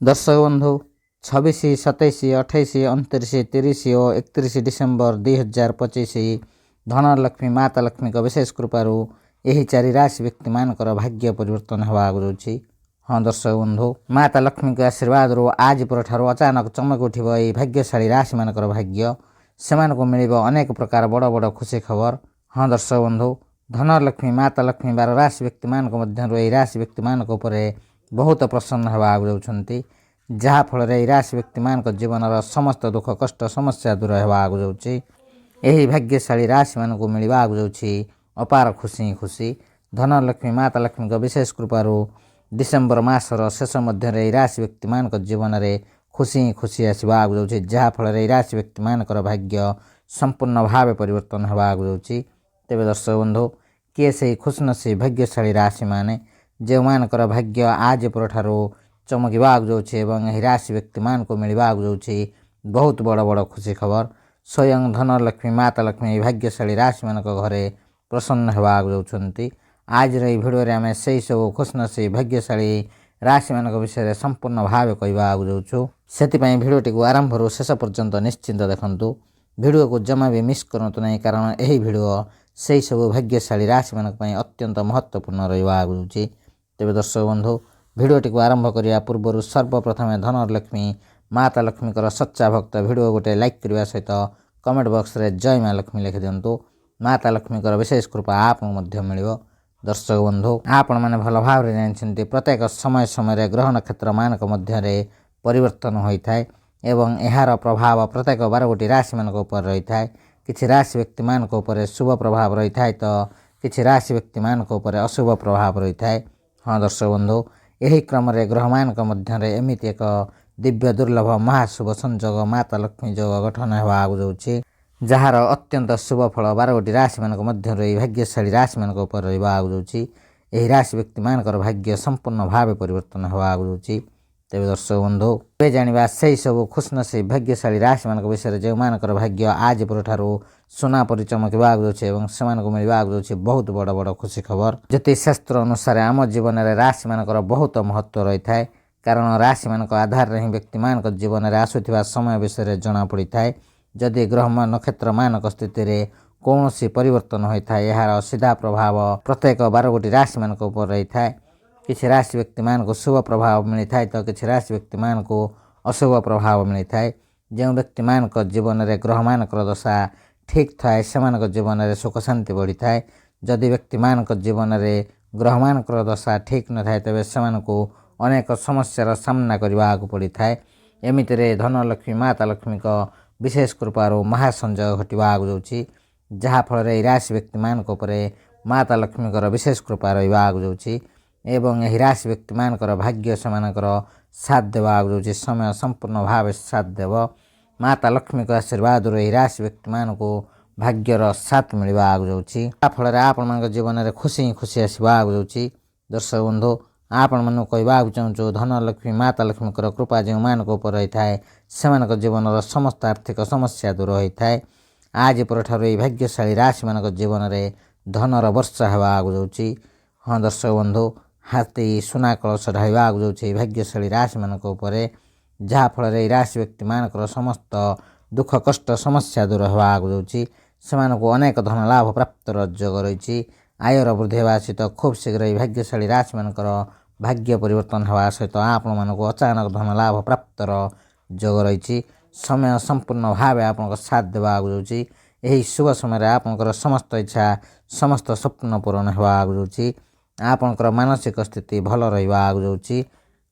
दर्शक बंधु 26, 27, 28, 29, 30 और 31 डिसेम्बर 2025 धनलक्ष्मी माता लक्ष्मी विशेष कृपार यही चारि राशि व्यक्ति मानकर भाग्य परिवर्तन होगाक जाउछि। हाँ दर्शक बंधु, माता लक्ष्मी आशीर्वाद आज पर अचानक चमक उठिब यही भाग्यशाली राशि मानकर भाग्य से मिल अनेक प्रकार बड़ बड़ खुशी खबर। हाँ दर्शक बंधु, धनलक्ष्मी माता लक्ष्मी 12 राशि व्यक्ति मध्य यही राशि व्यक्ति मान बहुत प्रसन्न होगाक जाउछन्ति, जहाँफल राशि व्यक्ति मान जीवन समस्त दुख कष्ट समस्या दूर होगाक जाउछि। यही भाग्यशाली राशि मान मिलवाक जाउछि अपार खुशी खुशी। धनलक्ष्मी माता लक्ष्मी विशेष कृपार डिसेम्बर मासर शेष मध्य राशि व्यक्ति मान जीवन में खुशी खुशी आसवाक जाउछि, जहाँफल राशि व्यक्ति मानकर भाग्य संपूर्ण भाव परिवर्तन होगाक जाउछि। तेबे दर्शक बंधु, किए से खुशनसीब भाग्यशाली राशि माने जो मानकर भाग्य आज पर चमकवाक जाउछि एवं यही राशि व्यक्ति मान मिलवाक जाउछि बहुत बड़ बड़ खुशी खबर। स्वयं धनलक्ष्मी माता लक्ष्मी भाग्यशाली राशि मान घरे प्रसन्न होगाक जाउछन्ति। आज भिडियो आम से सब खुशनसीब भाग्यशाली राशि मान विषय संपूर्ण भाव कहवाक जाउछु। सेतिपई भिडियोटी आरंभ शेष पर्यंत निश्चिंत देखंतु। भिडियो को जमा भी मिस करंतु नहीं, कारण यही भिडियो से सब भाग्यशाली राशि मान अत्यंत महत्वपूर्ण रहिबाक जाउछि। तेबे दर्शक बंधु, भिडियोटी आरंभ करिया पूर्व सर्वप्रथम धनलक्ष्मी माता लक्ष्मी सच्चा भक्त भिडियो गोटे लाइक करने सहित कमेंट बॉक्स रे जय माँ लक्ष्मी लिखि दिंतु। माता लक्ष्मी विशेष कृपा आपको मिल। दर्शक बंधु, आपण मैंने भल भाव जानते प्रत्येक समय समय ग्रह नक्षत्र मान मध्य परिवर्तन होता है एवं यार प्रभाव प्रत्येक 12 राशि मान रही है। किसी राशि व्यक्ति मान शुभ प्रभाव रही है तो किसी राशि व्यक्ति मान अशुभ प्रभाव रही है। हाँ दर्शक बंधु, यही क्रम ग्रह मान मध्य एमती एक दिव्य दुर्लभ महाशुभ संजोग माता लक्ष्मी जोग गठन होगाक जाउछि, जार अत्यंत शुभ फल 12 राशि मान मध्य भाग्यशाली राशि मान रहिबाक जाउछि। यही राशि व्यक्ति मानकर भाग्य संपूर्ण भाव परिवर्तन होगाक जाउछि। तेबे दर्शक बंधु, ए जानिबा से सब खुशनसीब भाग्यशाली राशि मान विषय जो मानकर भाग्य आज पर सुना परि चमकवाक जाउछि एवं से मिलवाक जाउछि बहुत बड़ बड़ खुशी खबर। ज्योतिष शास्त्र अनुसार आम जीवन में राशि मानकर बहुत महत्व रही है, कारण राशि मान आधार ही व्यक्ति मान जीवन में आसुवा समय विषय जना पड़ी था। जदि ग्रह नक्षत्र मान स्थिति में कौन परिवर्तन होता है यार सीधा प्रभाव प्रत्येक 12 राशि मान रही है। किसी राशि व्यक्ति मान शुभ प्रभाव मिलता है तो किसी राशि व्यक्ति मान अशुभ प्रभाव मिलता है। जो व्यक्ति मान जीवन में ग्रह मान दशा ठीक थाए से जीवन में सुख शांति बढ़ी थाए। जदि व्यक्ति मान जीवन में ग्रह मान दशा ठीक न थाए तेज से अनेक समस्यार सामना करने को पड़ी थाए। एमितिरे धनलक्ष्मी माता लक्ष्मी विशेष कृपार महासंजोग घटवाक जाउछि, जहाँफल राशि व्यक्ति मान माता लक्ष्मी विशेष कृपा रहिबाक जाउछि एवं यही राशि व्यक्ति मानकर भाग्य से साथ देवाक जाउछि। समय संपूर्ण भाव साथ देव। माता लक्ष्मी आशीर्वाद यही राशि व्यक्ति मान भाग्यर साथ मिलवाक जाउछि, फल आपण जीवन में खुशी खुशी आसवाक जाउछि। दर्शक बंधु, आपण मन कहवाक चाहूँ धनलक्ष्मी माता लक्ष्मी कृपा जो मान रही है से जीवन समस्त आर्थिक समस्या दूर होता है। आज पर यही भाग्यशाली राशि मान जीवन में धनर वर्षा होगाक जाउछि। हाँ दर्शक बंधु, हाथी सुना कलश ढाइवाक जाउछि भाग्यशाली राशि मान जहाँफल राशि व्यक्ति मान समस्त दुख कष्ट समस्या दूर होगाक जाउछि। से अनेक धन लाभ प्राप्त जोग रही। आयर वृद्धि होगा सहित खूब शीघ्र भाग्यशाली राशि मान भाग्य परिवर्तन होगा सहित आपण मानक अचानक धन लाभ प्राप्त जोग रही। समय संपूर्ण भाव आप साथ देवाक जाउछि। यही शुभ समय आपंकर समस्त इच्छा समस्त स्वप्न पूरण होगाक जाउछि। आपंकर मानसिक स्थिति भल रहिबाक जाउछि।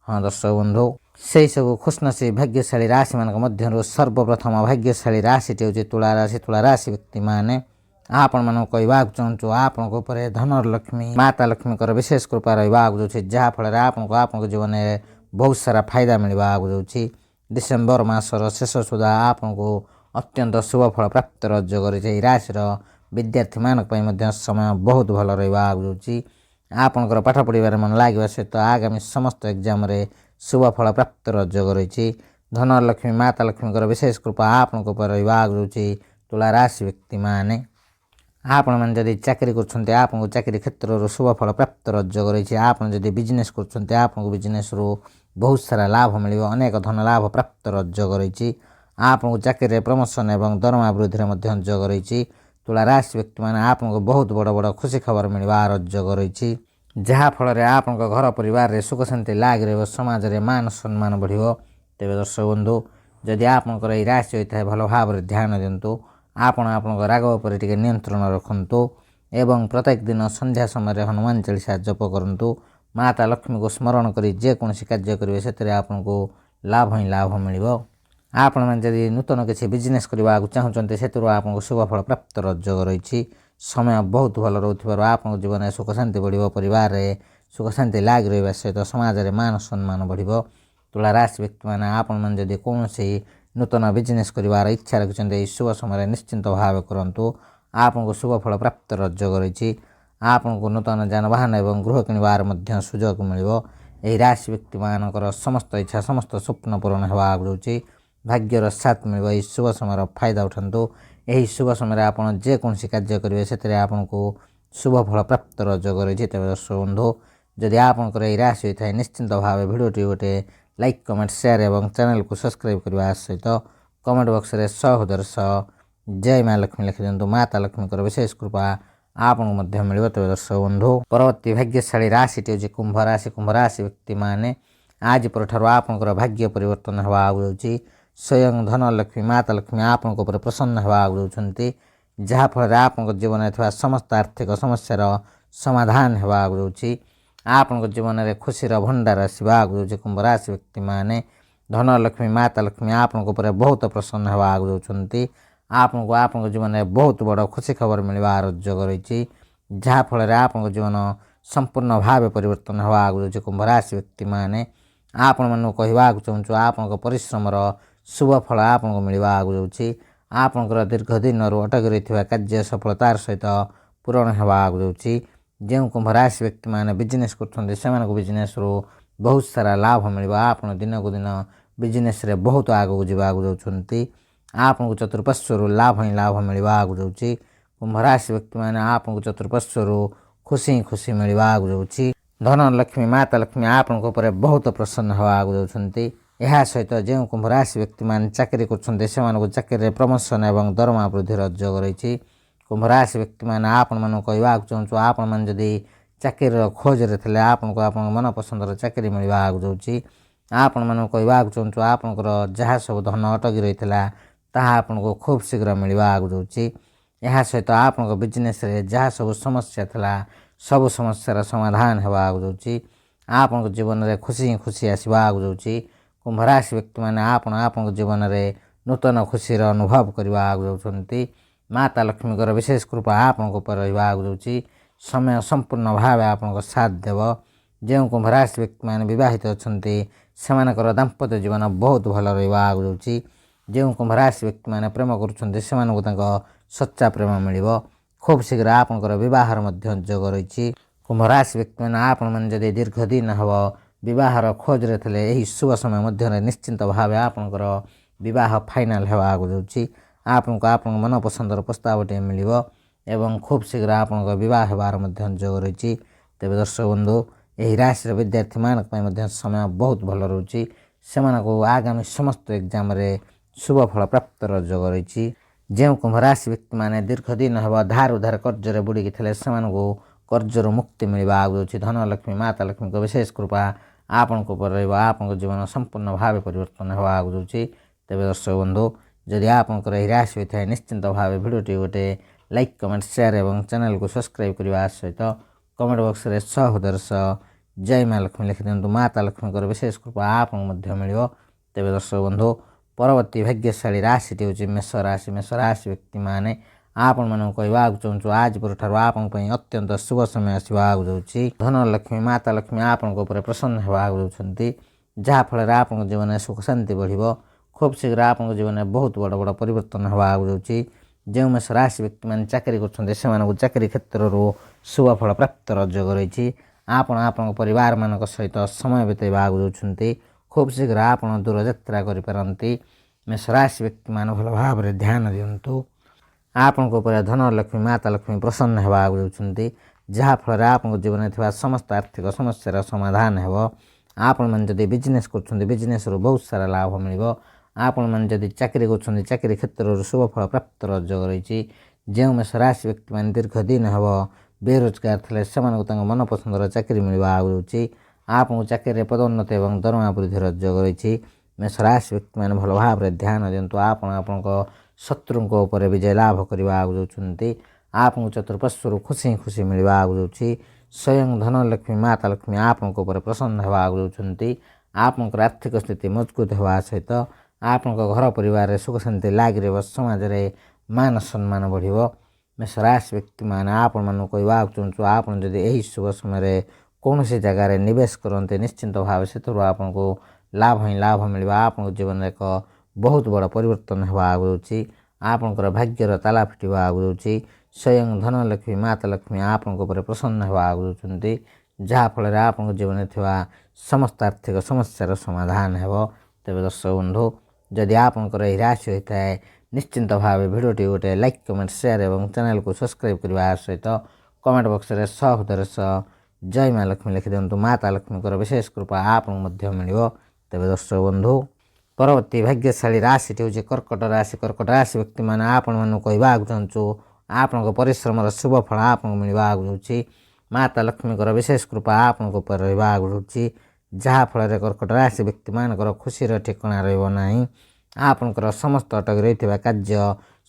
हाँ दर्शक बंधु, से सब खुशनसीब भाग्यशाली राशि मान मध्य सर्वप्रथम भाग्यशाली राशि हूँ तुला राशि। तुला राशि व्यक्ति माने आपण मन कहवाक चाहूँ आपण धनलक्ष्मी माता लक्ष्मी विशेष कृपा रहिबाक जाउछि, जहाँफल आपको जीवन में बहुत सारा फायदा मिलवाक जाउछि। डिसेम्बर मासर शेष सुधा आपको अत्यंत शुभ फल प्राप्त जोग रही। राशि विद्यार्थी मान समय बहुत भल रहिबाक जाउछि। आपणकर पाठ पढ़ार मन लगे सहित आगामी समस्त एग्जाम शुभ फल प्राप्त जोग रही। धनलक्ष्मी माता लक्ष्मी विशेष कृपा आपको रहिबाक जाउछि। तुला राशि व्यक्ति माने आपण मैंने जदि चाकरी कर चाकरी क्षेत्र शुभ फल प्राप्त जोग रही। आप जदि बिजनेस कर बिजनेस ବହୁତ ସାରା ଲାଭ ମିଳିବ, ଅନେକ ଧନ ଲାଭ ପ୍ରାପ୍ତର ଯୋଗ ରହିଛି। ଆପଣଙ୍କୁ ଚାକିରିରେ ପ୍ରମୋସନ୍ ଏବଂ ଦରମା ବୃଦ୍ଧିରେ ମଧ୍ୟ ଯୋଗ ରହିଛି। ତୁଳା ରାଶି ବ୍ୟକ୍ତିମାନେ ଆପଣଙ୍କୁ ବହୁତ ବଡ଼ ବଡ଼ ଖୁସି ଖବର ମିଳିବାର ଯୋଗ ରହିଛି, ଯାହାଫଳରେ ଆପଣଙ୍କ ଘର ପରିବାରରେ ସୁଖ ଶାନ୍ତି ଲାଗି ରହିବ, ସମାଜରେ ମାନ ସମ୍ମାନ ବଢ଼ିବ। ତେବେ ଦର୍ଶକ ବନ୍ଧୁ, ଯଦି ଆପଣଙ୍କର ଏହି ରାଶି ହୋଇଥାଏ ଭଲ ଭାବରେ ଧ୍ୟାନ ଦିଅନ୍ତୁ। ଆପଣ ଆପଣଙ୍କ ରାଗ ଉପରେ ଟିକେ ନିୟନ୍ତ୍ରଣ ରଖନ୍ତୁ ଏବଂ ପ୍ରତ୍ୟେକ ଦିନ ସନ୍ଧ୍ୟା ସମୟରେ ହନୁମାନ ଚାଳିଶା ଜପ କରନ୍ତୁ। ମାତା ଲକ୍ଷ୍ମୀଙ୍କୁ ସ୍ମରଣ କରି ଯେକୌଣସି କାର୍ଯ୍ୟ କରିବେ ସେଥିରେ ଆପଣଙ୍କୁ ଲାଭ ହିଁ ଲାଭ ମିଳିବ। ଆପଣମାନେ ଯଦି ନୂତନ କିଛି ବିଜନେସ୍ କରିବାକୁ ଚାହୁଁଛନ୍ତି ସେଥିରୁ ଆପଣଙ୍କୁ ଶୁଭଫଳ ପ୍ରାପ୍ତର ଯୋଗ ରହିଛି। ସମୟ ବହୁତ ଭଲ ରହୁଥିବାରୁ ଆପଣଙ୍କ ଜୀବନରେ ସୁଖ ଶାନ୍ତି ବଢ଼ିବ, ପରିବାରରେ ସୁଖ ଶାନ୍ତି ଲାଗି ରହିବା ସହିତ ସମାଜରେ ମାନ ସମ୍ମାନ ବଢ଼ିବ। ତୁଳା ରାଶି ବ୍ୟକ୍ତିମାନେ ଆପଣମାନେ ଯଦି କୌଣସି ନୂତନ ବିଜନେସ୍ କରିବାର ଇଚ୍ଛା ରଖିଛନ୍ତି ଏହି ଶୁଭ ସମୟରେ ନିଶ୍ଚିନ୍ତ ଭାବେ କରନ୍ତୁ। ଆପଣଙ୍କୁ ଶୁଭଫଳ ପ୍ରାପ୍ତର ଯୋଗ ରହିଛି। ଆପଣଙ୍କୁ ନୂତନ ଯାନବାହନ ଏବଂ ଗୃହ କିଣିବାର ମଧ୍ୟ ସୁଯୋଗ ମିଳିବ। ଏହି ରାଶି ବ୍ୟକ୍ତିମାନଙ୍କର ସମସ୍ତ ଇଚ୍ଛା ସମସ୍ତ ସ୍ୱପ୍ନ ପୂରଣ ହେବାକୁ ଯାଉଛି। ଭାଗ୍ୟର ସାଥ ମିଳିବ। ଏହି ଶୁଭ ସମୟର ଫାଇଦା ଉଠାନ୍ତୁ। ଏହି ଶୁଭ ସମୟରେ ଆପଣ ଯେକୌଣସି କାର୍ଯ୍ୟ କରିବେ ସେଥିରେ ଆପଣଙ୍କୁ ଶୁଭଫଳ ପ୍ରାପ୍ତର ଯୋଗ ରହିଛି। ତେବେ ଦର୍ଶକ ବନ୍ଧୁ, ଯଦି ଆପଣଙ୍କର ଏହି ରାଶି ହୋଇଥାଏ ନିଶ୍ଚିନ୍ତ ଭାବେ ଭିଡ଼ିଓଟି ଗୋଟେ ଲାଇକ୍, କମେଣ୍ଟ, ସେୟାର ଏବଂ ଚ୍ୟାନେଲକୁ ସବସ୍କ୍ରାଇବ୍ କରିବା ସହିତ କମେଣ୍ଟ ବକ୍ସରେ ସହୋଦର ସହ ଜୟ ମା ଲକ୍ଷ୍ମୀ ଲେଖିଦିଅନ୍ତୁ। ମାତା ଲକ୍ଷ୍ମୀଙ୍କର ବିଶେଷ କୃପା ଆପଣଙ୍କୁ ମଧ୍ୟ ମିଳିବ। ତେବେ ଦର୍ଶକ ବନ୍ଧୁ, ପରବର୍ତ୍ତୀ ଭାଗ୍ୟଶାଳୀ ରାଶିଟି ହେଉଛି କୁମ୍ଭ ରାଶି। କୁମ୍ଭ ରାଶି ବ୍ୟକ୍ତିମାନେ ଆଜି ପରଠାରୁ ଆପଣଙ୍କର ଭାଗ୍ୟ ପରିବର୍ତ୍ତନ ହେବାକୁ ଯାଉଛି। ସ୍ୱୟଂ ଧନଲକ୍ଷ୍ମୀ ମାତା ଲକ୍ଷ୍ମୀ ଆପଣଙ୍କ ଉପରେ ପ୍ରସନ୍ନ ହେବାକୁ ଯାଉଛନ୍ତି, ଯାହାଫଳରେ ଆପଣଙ୍କ ଜୀବନରେ ଥିବା ସମସ୍ତ ଆର୍ଥିକ ସମସ୍ୟାର ସମାଧାନ ହେବାକୁ ଯାଉଛି। ଆପଣଙ୍କ ଜୀବନରେ ଖୁସିର ଭଣ୍ଡାର ଆସିବାକୁ ଯାଉଛି। କୁମ୍ଭ ରାଶି ବ୍ୟକ୍ତିମାନେ ଧନଲକ୍ଷ୍ମୀ ମାତା ଲକ୍ଷ୍ମୀ ଆପଣଙ୍କ ଉପରେ ବହୁତ ପ୍ରସନ୍ନ ହେବାକୁ ଯାଉଛନ୍ତି। ଆପଣଙ୍କୁ ଆପଣଙ୍କ ଜୀବନରେ ବହୁତ ବଡ଼ ଖୁସି ଖବର ମିଳିବାର ଯୋଗ ରହିଛି, ଯାହାଫଳରେ ଆପଣଙ୍କ ଜୀବନ ସମ୍ପୂର୍ଣ୍ଣ ଭାବେ ପରିବର୍ତ୍ତନ ହେବାକୁ ଯାଉଛି। କୁମ୍ଭ ରାଶି ବ୍ୟକ୍ତିମାନେ ଆପଣମାନଙ୍କୁ କହିବାକୁ ଚାହୁଁଛୁ ଆପଣଙ୍କ ପରିଶ୍ରମର ଶୁଭ ଫଳ ଆପଣଙ୍କୁ ମିଳିବାକୁ ଯାଉଛି। ଆପଣଙ୍କର ଦୀର୍ଘ ଦିନରୁ ଅଟକି ରହିଥିବା କାର୍ଯ୍ୟ ସଫଳତାର ସହିତ ପୂରଣ ହେବାକୁ ଯାଉଛି। ଯେଉଁ କୁମ୍ଭ ରାଶି ବ୍ୟକ୍ତିମାନେ ବିଜନେସ୍ କରୁଛନ୍ତି ସେମାନଙ୍କୁ ବିଜନେସ୍ରୁ ବହୁତ ସାରା ଲାଭ ମିଳିବ। ଆପଣ ଦିନକୁ ଦିନ ବିଜନେସ୍ରେ ବହୁତ ଆଗକୁ ଯିବାକୁ ଯାଉଛନ୍ତି। ଆପଣଙ୍କୁ ଚତୁଃପାର୍ଶ୍ୱରୁ ଲାଭ ହିଁ ଲାଭ ମିଳିବାକୁ ଯାଉଛି। କୁମ୍ଭ ରାଶି ବ୍ୟକ୍ତିମାନେ ଆପଣଙ୍କୁ ଚତୁଃପାର୍ଶ୍ୱରୁ ଖୁସି ହିଁ ଖୁସି ମିଳିବାକୁ ଯାଉଛି। ଧନଲକ୍ଷ୍ମୀ ମାତା ଲକ୍ଷ୍ମୀ ଆପଣଙ୍କ ଉପରେ ବହୁତ ପ୍ରସନ୍ନ ହେବାକୁ ଯାଉଛନ୍ତି। ଏହା ସହିତ ଯେଉଁ କୁମ୍ଭ ରାଶି ବ୍ୟକ୍ତିମାନେ ଚାକିରି କରୁଛନ୍ତି ସେମାନଙ୍କୁ ଚାକିରିରେ ପ୍ରମୋସନ୍ ଏବଂ ଦରମା ବୃଦ୍ଧିର ଯୋଗ ରହିଛି। କୁମ୍ଭ ରାଶି ବ୍ୟକ୍ତିମାନେ ଆପଣମାନଙ୍କୁ କହିବାକୁ ଚାହୁଁଛୁ ଆପଣମାନେ ଯଦି ଚାକିରିର ଖୋଜରେ ଥିଲେ ଆପଣଙ୍କୁ ଆପଣଙ୍କ ମନପସନ୍ଦର ଚାକିରି ମିଳିବାକୁ ଯାଉଛି। ଆପଣମାନଙ୍କୁ କହିବାକୁ ଚାହୁଁଛୁ ଆପଣଙ୍କର ଯାହା ସବୁ ଧନ ଅଟକି ରହିଥିଲା ତାହା ଆପଣଙ୍କୁ ଖୁବ୍ ଶୀଘ୍ର ମିଳିବାକୁ ଯାଉଛି। ଏହା ସହିତ ଆପଣଙ୍କ ବିଜନେସ୍ରେ ଯାହା ସବୁ ସମସ୍ୟା ଥିଲା ସବୁ ସମସ୍ୟାର ସମାଧାନ ହେବାକୁ ଯାଉଛି। ଆପଣଙ୍କ ଜୀବନରେ ଖୁସି ହିଁ ଖୁସି ଆସିବାକୁ ଯାଉଛି। କୁମ୍ଭ ରାଶି ବ୍ୟକ୍ତିମାନେ ଆପଣଙ୍କ ଜୀବନରେ ନୂତନ ଖୁସିର ଅନୁଭବ କରିବାକୁ ଯାଉଛନ୍ତି। ମାତା ଲକ୍ଷ୍ମୀଙ୍କର ବିଶେଷ କୃପା ଆପଣଙ୍କ ଉପରେ ରହିବାକୁ ଯାଉଛି। ସମୟ ସମ୍ପୂର୍ଣ୍ଣ ଭାବେ ଆପଣଙ୍କ ସାଥ ଦେବ। ଯେଉଁ କୁମ୍ଭ ରାଶି ବ୍ୟକ୍ତିମାନେ ବିବାହିତ ଅଛନ୍ତି ସେମାନଙ୍କର ଦାମ୍ପତ୍ୟ ଜୀବନ ବହୁତ ଭଲ ରହିବାକୁ ଯାଉଛି। ଯେଉଁ କୁମ୍ଭ ରାଶି ବ୍ୟକ୍ତିମାନେ ପ୍ରେମ କରୁଛନ୍ତି ସେମାନଙ୍କୁ ତାଙ୍କ ସଚ୍ଚା ପ୍ରେମ ମିଳିବ। ଖୁବ୍ ଶୀଘ୍ର ଆପଣଙ୍କର ବିବାହର ମଧ୍ୟ ଯୋଗ ରହିଛି। କୁମ୍ଭ ରାଶି ବ୍ୟକ୍ତିମାନେ ଆପଣମାନେ ଯଦି ଦୀର୍ଘ ଦିନ ହେବ ବିବାହର ଖୋଜରେ ଥିଲେ ଏହି ଶୁଭ ସମୟ ମଧ୍ୟରେ ନିଶ୍ଚିନ୍ତ ଭାବେ ଆପଣଙ୍କର ବିବାହ ଫାଇନାଲ୍ ହେବାକୁ ଯାଉଛି। ଆପଣଙ୍କୁ ଆପଣଙ୍କ ମନପସନ୍ଦର ପ୍ରସ୍ତାବଟିଏ ମିଳିବ ଏବଂ ଖୁବ୍ ଶୀଘ୍ର ଆପଣଙ୍କ ବିବାହ ହେବାର ମଧ୍ୟ ଯୋଗ ରହିଛି। ତେବେ ଦର୍ଶକ ବନ୍ଧୁ, ଏହି ରାଶିର ବିଦ୍ୟାର୍ଥୀମାନଙ୍କ ପାଇଁ ମଧ୍ୟ ସମୟ ବହୁତ ଭଲ ରହୁଛି। ସେମାନଙ୍କୁ ଆଗାମୀ ସମସ୍ତ ଏକ୍ଜାମ୍ରେ ଶୁଭ ଫଳ ପ୍ରାପ୍ତର ଯୋଗ ରହିଛି। ଯେଉଁ କୁମ୍ଭ ରାଶି ବ୍ୟକ୍ତିମାନେ ଦୀର୍ଘ ଦିନ ହେବ ଧାର ଉଧାର କାର୍ଯ୍ୟରେ ବୁଡ଼ିକି ଥିଲେ ସେମାନଙ୍କୁ କର୍ଜରୁ ମୁକ୍ତି ମିଳିବାକୁ ଯାଉଛି। ଧନଲକ୍ଷ୍ମୀ ମାତା ଲକ୍ଷ୍ମୀଙ୍କ ବିଶେଷ କୃପା ଆପଣଙ୍କ ଉପରେ ରହିବ। ଆପଣଙ୍କ ଜୀବନ ସମ୍ପୂର୍ଣ୍ଣ ଭାବେ ପରିବର୍ତ୍ତନ ହେବାକୁ ଯାଉଛି। ତେବେ ଦର୍ଶକ ବନ୍ଧୁ, ଯଦି ଆପଣଙ୍କର ଏହି ରାଶି ହୋଇଥାଏ ନିଶ୍ଚିନ୍ତ ଭାବେ ଭିଡ଼ିଓଟି ଗୋଟେ ଲାଇକ୍, କମେଣ୍ଟ, ସେୟାର ଏବଂ ଚ୍ୟାନେଲକୁ ସବସ୍କ୍ରାଇବ୍ କରିବା ସହିତ କମେଣ୍ଟ ବକ୍ସରେ ସହୋଦର ସହ ଜୟ ମା ଲକ୍ଷ୍ମୀ ଲେଖିଦିଅନ୍ତୁ। ମାତା ଲକ୍ଷ୍ମୀଙ୍କର ବିଶେଷ କୃପା ଆପଣଙ୍କୁ ମଧ୍ୟ ମିଳିବ। ତେବେ ଦର୍ଶକ ବନ୍ଧୁ, ପରବର୍ତ୍ତୀ ଭାଗ୍ୟଶାଳୀ ରାଶିଟି ହେଉଛି ମେଷ ରାଶି। ମେଷ ରାଶି ବ୍ୟକ୍ତିମାନେ ଆପଣମାନଙ୍କୁ କହିବାକୁ ଚାହୁଁଛୁ ଆଜି ପରଠାରୁ ଆପଣଙ୍କ ପାଇଁ ଅତ୍ୟନ୍ତ ଶୁଭ ସମୟ ଆସିବାକୁ ଯାଉଛି। ଧନଲକ୍ଷ୍ମୀ ମାତା ଲକ୍ଷ୍ମୀ ଆପଣଙ୍କ ଉପରେ ପ୍ରସନ୍ନ ହେବାକୁ ଯାଉଛନ୍ତି, ଯାହାଫଳରେ ଆପଣଙ୍କ ଜୀବନରେ ସୁଖ ଶାନ୍ତି ବଢ଼ିବ। ଖୁବ୍ ଶୀଘ୍ର ଆପଣଙ୍କ ଜୀବନରେ ବହୁତ ବଡ଼ ବଡ଼ ପରିବର୍ତ୍ତନ ହେବାକୁ ଯାଉଛି। ଯେଉଁ ମେଷ ରାଶି ବ୍ୟକ୍ତିମାନେ ଚାକିରି କରୁଛନ୍ତି ସେମାନଙ୍କୁ ଚାକିରି କ୍ଷେତ୍ରରୁ ଶୁଭ ଫଳ ପ୍ରାପ୍ତର ଯୋଗ ରହିଛି। ଆପଣ ଆପଣଙ୍କ ପରିବାରମାନଙ୍କ ସହିତ ସମୟ ବିତାଇବାକୁ ଯାଉଛନ୍ତି। ଖୁବ୍ ଶୀଘ୍ର ଆପଣ ଦୂର ଯାତ୍ରା କରିପାରନ୍ତି। ମେଷ ରାଶି ବ୍ୟକ୍ତିମାନେ ଭଲ ଭାବରେ ଧ୍ୟାନ ଦିଅନ୍ତୁ। ଆପଣଙ୍କ ଉପରେ ଧନଲକ୍ଷ୍ମୀ ମାତା ଲକ୍ଷ୍ମୀ ପ୍ରସନ୍ନ ହେବାକୁ ଯାଉଛନ୍ତି, ଯାହାଫଳରେ ଆପଣଙ୍କ ଜୀବନରେ ଥିବା ସମସ୍ତ ଆର୍ଥିକ ସମସ୍ୟାର ସମାଧାନ ହେବ। ଆପଣମାନେ ଯଦି ବିଜନେସ୍ କରୁଛନ୍ତି ବିଜନେସ୍ରୁ ବହୁତ ସାରା ଲାଭ ମିଳିବ। ଆପଣମାନେ ଯଦି ଚାକିରି କରୁଛନ୍ତି ଚାକିରି କ୍ଷେତ୍ରରୁ ଶୁଭଫଳ ପ୍ରାପ୍ତର ଯୋଗ ରହିଛି। ଯେଉଁ ମେଷ ରାଶି ବ୍ୟକ୍ତିମାନେ ଦୀର୍ଘ ଦିନ ହେବ ବେରୋଜଗାର ଥିଲେ ସେମାନଙ୍କୁ ତାଙ୍କ ମନପସନ୍ଦର ଚାକିରି ମିଳିବା ଆଗଉଛି। ଆପଣଙ୍କୁ ଚାକିରିରେ ପଦୋନ୍ନତି ଏବଂ ଦରମା ବୃଦ୍ଧିର ଯୋଗ ରହିଛି। ମେଷ ରାଶି ବ୍ୟକ୍ତିମାନେ ଭଲ ଭାବରେ ଧ୍ୟାନ ଦିଅନ୍ତୁ। ଆପଣ ଆପଣଙ୍କ ଶତ୍ରୁଙ୍କ ଉପରେ ବିଜୟ ଲାଭ କରିବା ଆଗଉଛନ୍ତି। ଆପଣଙ୍କୁ ଚତୁଃପାର୍ଶ୍ୱରୁ ଖୁସି ମିଳିବା ଆଗଉଛି। ସ୍ୱୟଂ ଧନଲକ୍ଷ୍ମୀ ମାତା ଲକ୍ଷ୍ମୀ ଆପଣଙ୍କ ଉପରେ ପ୍ରସନ୍ନ ହେବା ଆଗଉଛନ୍ତି। ଆପଣଙ୍କର ଆର୍ଥିକ ସ୍ଥିତି ମଜବୁତ ହେବା ସହିତ ଆପଣଙ୍କ ଘର ପରିବାରରେ ସୁଖ ଶାନ୍ତି ଲାଗି ରହିବ। ସମାଜରେ ମାନ ସମ୍ମାନ ବଢ଼ିବ। ମେଷ ରାଶି ବ୍ୟକ୍ତିମାନେ ଆପଣମାନଙ୍କୁ କହିବାକୁ ଚାହୁଁଛୁ, ଆପଣ ଯଦି ଏହି ଶୁଭ ସମୟରେ କୌଣସି ଜାଗାରେ ନିବେଶ କରନ୍ତି ନିଶ୍ଚିନ୍ତ ଭାବେ ସେଥିରୁ ଆପଣଙ୍କୁ ଲାଭ ହିଁ ଲାଭ ମିଳିବ। ଆପଣଙ୍କ ଜୀବନରେ ଏକ ବହୁତ ବଡ଼ ପରିବର୍ତ୍ତନ ହେବା ଆଗଉଛି। ଆପଣଙ୍କର ଭାଗ୍ୟର ତାଲା ଫିଟିବା ଆଗଉଛି। ସ୍ୱୟଂ ଧନଲକ୍ଷ୍ମୀ ମାତା ଲକ୍ଷ୍ମୀ ଆପଣଙ୍କ ଉପରେ ପ୍ରସନ୍ନ ହେବା ଆଗଉଛନ୍ତି। ଯାହାଫଳରେ ଆପଣଙ୍କ ଜୀବନରେ ଥିବା ସମସ୍ତ ଆର୍ଥିକ ସମସ୍ୟାର ସମାଧାନ ହେବ। ତେବେ ଦର୍ଶକ ବନ୍ଧୁ, ଯଦି ଆପଣଙ୍କର ଏହି ରାଶି ହୋଇଥାଏ ନିଶ୍ଚିନ୍ତ ଭାବେ ଭିଡ଼ିଓଟି ଗୋଟେ ଲାଇକ୍ କମେଣ୍ଟ ସେୟାର ଏବଂ ଚ୍ୟାନେଲକୁ ସବସ୍କ୍ରାଇବ୍ କରିବା ସହିତ କମେଣ୍ଟ ବକ୍ସରେ ହୃଦୟରେ ଜୟ ମା ଲକ୍ଷ୍ମୀ ଲେଖିଦିଅନ୍ତୁ। ମାତା ଲକ୍ଷ୍ମୀଙ୍କର ବିଶେଷ କୃପା ଆପଣଙ୍କୁ ମଧ୍ୟ ମିଳିବ। ତେବେ ଦର୍ଶକ ବନ୍ଧୁ, ପରବର୍ତ୍ତୀ ଭାଗ୍ୟଶାଳୀ ରାଶିଟି ହେଉଛି କର୍କଟ ରାଶି। କର୍କଟ ରାଶି ବ୍ୟକ୍ତିମାନେ ଆପଣମାନଙ୍କୁ କହିବାକୁ ଚାହୁଁଛୁ, ଆପଣଙ୍କ ପରିଶ୍ରମର ଶୁଭ ଫଳ ଆପଣଙ୍କୁ ମିଳିବା ଆଗଉଛି। ମାତା ଲକ୍ଷ୍ମୀଙ୍କର ବିଶେଷ କୃପା ଆପଣଙ୍କ ଉପରେ ରହିବା ଆଗଉଛି। ଯାହାଫଳରେ କର୍କଟ ରାଶି ବ୍ୟକ୍ତିମାନଙ୍କର ଖୁସିର ଠିକଣା ରହିବ ନାହିଁ। ଆପଣଙ୍କର ସମସ୍ତ ଅଟକି ରହିଥିବା କାର୍ଯ୍ୟ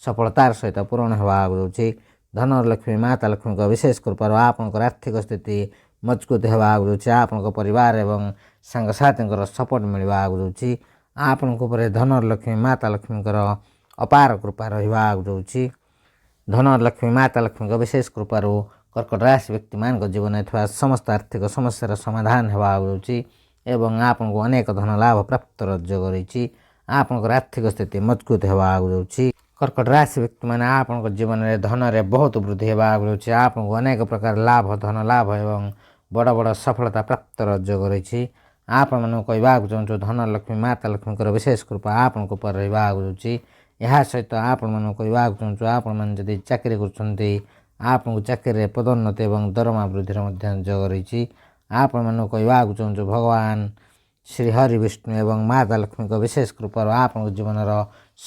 ସଫଳତାର ସହିତ ପୂରଣ ହେବା ଆଗଉଛି। ଧନଲକ୍ଷ୍ମୀ ମାତା ଲକ୍ଷ୍ମୀଙ୍କ ବିଶେଷ କୃପାରୁ ଆପଣଙ୍କର ଆର୍ଥିକ ସ୍ଥିତି ମଜବୁତ ହେବା ଆଗଉଛି। ଆପଣଙ୍କ ପରିବାର ଏବଂ ସାଙ୍ଗସାଥୀଙ୍କର ସପୋର୍ଟ ମିଳିବା ଆଗଉଛି। ଆପଣଙ୍କ ଉପରେ ଧନଲକ୍ଷ୍ମୀ ମାତା ଲକ୍ଷ୍ମୀଙ୍କର ଅପାର କୃପା ରହିବା ଆଗଉଛି। ଧନଲକ୍ଷ୍ମୀ ମାତା ଲକ୍ଷ୍ମୀଙ୍କ ବିଶେଷ କୃପାରୁ କର୍କଟ ରାଶି ବ୍ୟକ୍ତିମାନଙ୍କ ଜୀବନରେ ଥିବା ସମସ୍ତ ଆର୍ଥିକ ସମସ୍ୟାର ସମାଧାନ ହେବା ଆଗଉଛି ଏବଂ ଆପଣଙ୍କୁ ଅନେକ ଧନ ଲାଭ ପ୍ରାପ୍ତର ଯୋଗ ରହିଛି। ଆପଣଙ୍କର ଆର୍ଥିକ ସ୍ଥିତି ମଜବୁତ ହେବା ଆଗଉଛି। କର୍କଟ ରାଶି ବ୍ୟକ୍ତିମାନେ ଆପଣଙ୍କ ଜୀବନରେ ଧନରେ ବହୁତ ବୃଦ୍ଧି ହେବା ଆଗଉଛି। ଆପଣଙ୍କୁ ଅନେକ ପ୍ରକାର ଲାଭ ଧନ ଲାଭ ଏବଂ ବଡ଼ ବଡ଼ ସଫଳତା ପ୍ରାପ୍ତର ଯୋଗ ରହିଛି। ଆପଣମାନଙ୍କୁ କହିବାକୁ ଚାହୁଁଛୁ, ଧନଲକ୍ଷ୍ମୀ ମାତା ଲକ୍ଷ୍ମୀଙ୍କର ବିଶେଷ କୃପା ଆପଣଙ୍କ ଉପରେ ରହିବା ଆଗଉଛି। ଏହା ସହିତ ଆପଣମାନଙ୍କୁ କହିବାକୁ ଚାହୁଁଛୁ, ଆପଣମାନେ ଯଦି ଚାକିରି କରୁଛନ୍ତି ଆପଣଙ୍କୁ ଚାକିରିରେ ପଦୋନ୍ନତି ଏବଂ ଦରମା ବୃଦ୍ଧିର ମଧ୍ୟ ଯୋଗ ରହିଛି। ଆପଣମାନଙ୍କୁ କହିବାକୁ ଚାହୁଁଛୁ, ଭଗବାନ ଶ୍ରୀ ହରି ବିଷ୍ଣୁ ଏବଂ ମାତା ଲକ୍ଷ୍ମୀଙ୍କ ବିଶେଷ କୃପାରୁ ଆପଣଙ୍କ ଜୀବନର